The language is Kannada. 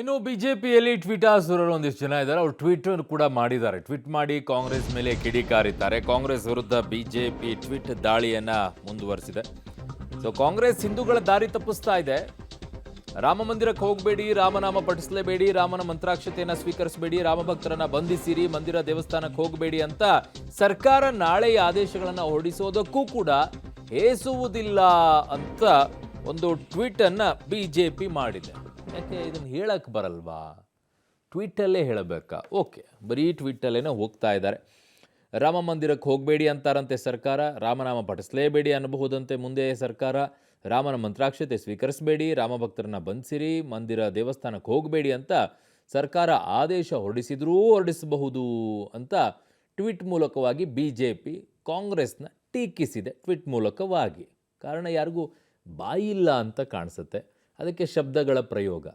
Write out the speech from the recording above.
ಇನ್ನು ಬಿಜೆಪಿಯಲ್ಲಿ ಟ್ವಿಟಾಸುರರು ಒಂದಿಷ್ಟು ಜನ ಇದ್ದಾರೆ. ಅವರು ಟ್ವೀಟ್ ಕೂಡ ಮಾಡಿದ್ದಾರೆ. ಟ್ವೀಟ್ ಮಾಡಿ ಕಾಂಗ್ರೆಸ್ ಮೇಲೆ ಕಿಡಿಕಾರಿದ್ದಾರೆ. ಕಾಂಗ್ರೆಸ್ ವಿರುದ್ಧ ಬಿಜೆಪಿ ಟ್ವೀಟ್ ದಾಳಿಯನ್ನ ಮುಂದುವರಿಸಿದೆ. ಸೊ ಕಾಂಗ್ರೆಸ್ ಹಿಂದೂಗಳ ದಾರಿ ತಪ್ಪಿಸ್ತಾ ಇದೆ. ರಾಮ ಮಂದಿರಕ್ಕೆ ಹೋಗಬೇಡಿ, ರಾಮನಾಮ ಪಠಿಸಲೇಬೇಡಿ, ರಾಮನ ಮಂತ್ರಾಕ್ಷತೆಯನ್ನು ಸ್ವೀಕರಿಸಬೇಡಿ, ರಾಮಭಕ್ತರನ್ನ ಬಂಧಿಸಿರಿ, ಮಂದಿರ ದೇವಸ್ಥಾನಕ್ಕೆ ಹೋಗಬೇಡಿ ಅಂತ ಸರ್ಕಾರ ನಾಳೆಯ ಆದೇಶಗಳನ್ನು ಹೊರಡಿಸೋದಕ್ಕೂ ಕೂಡ ಹೇಸುವುದಿಲ್ಲ ಅಂತ ಒಂದು ಟ್ವೀಟ್ ಅನ್ನ ಬಿಜೆಪಿ ಮಾಡಿದೆ. ಯಾಕೆ ಇದನ್ನು ಹೇಳಕ್ಕೆ ಬರಲ್ವಾ? ಟ್ವೀಟಲ್ಲೇ ಹೇಳಬೇಕಾ? ಓಕೆ, ಬರೀ ಟ್ವೀಟಲ್ಲೇ ಹೋಗ್ತಾ ಇದ್ದಾರೆ. ರಾಮ ಮಂದಿರಕ್ಕೆ ಹೋಗಬೇಡಿ ಅಂತಾರಂತೆ ಸರ್ಕಾರ, ರಾಮನಾಮ ಪಠಿಸಲೇಬೇಡಿ ಅನ್ನಬಹುದಂತೆ ಮುಂದೆ ಸರ್ಕಾರ, ರಾಮನ ಮಂತ್ರಾಕ್ಷತೆ ಸ್ವೀಕರಿಸಬೇಡಿ, ರಾಮಭಕ್ತರನ್ನ ಬಂಧಿಸಿರಿ, ಮಂದಿರ ದೇವಸ್ಥಾನಕ್ಕೆ ಹೋಗಬೇಡಿ ಅಂತ ಸರ್ಕಾರ ಆದೇಶ ಹೊರಡಿಸಬಹುದು ಅಂತ ಟ್ವೀಟ್ ಮೂಲಕವಾಗಿ ಬಿಜೆಪಿ ಕಾಂಗ್ರೆಸ್ನ ಟೀಕಿಸಿದೆ. ಟ್ವೀಟ್ ಮೂಲಕವಾಗಿ ಕಾರಣ ಯಾರಿಗೂ ಬಾಯಿಲ್ಲ ಅಂತ ಕಾಣಿಸುತ್ತೆ, ಅದಕ್ಕೆ ಶಬ್ದಗಳ ಪ್ರಯೋಗ.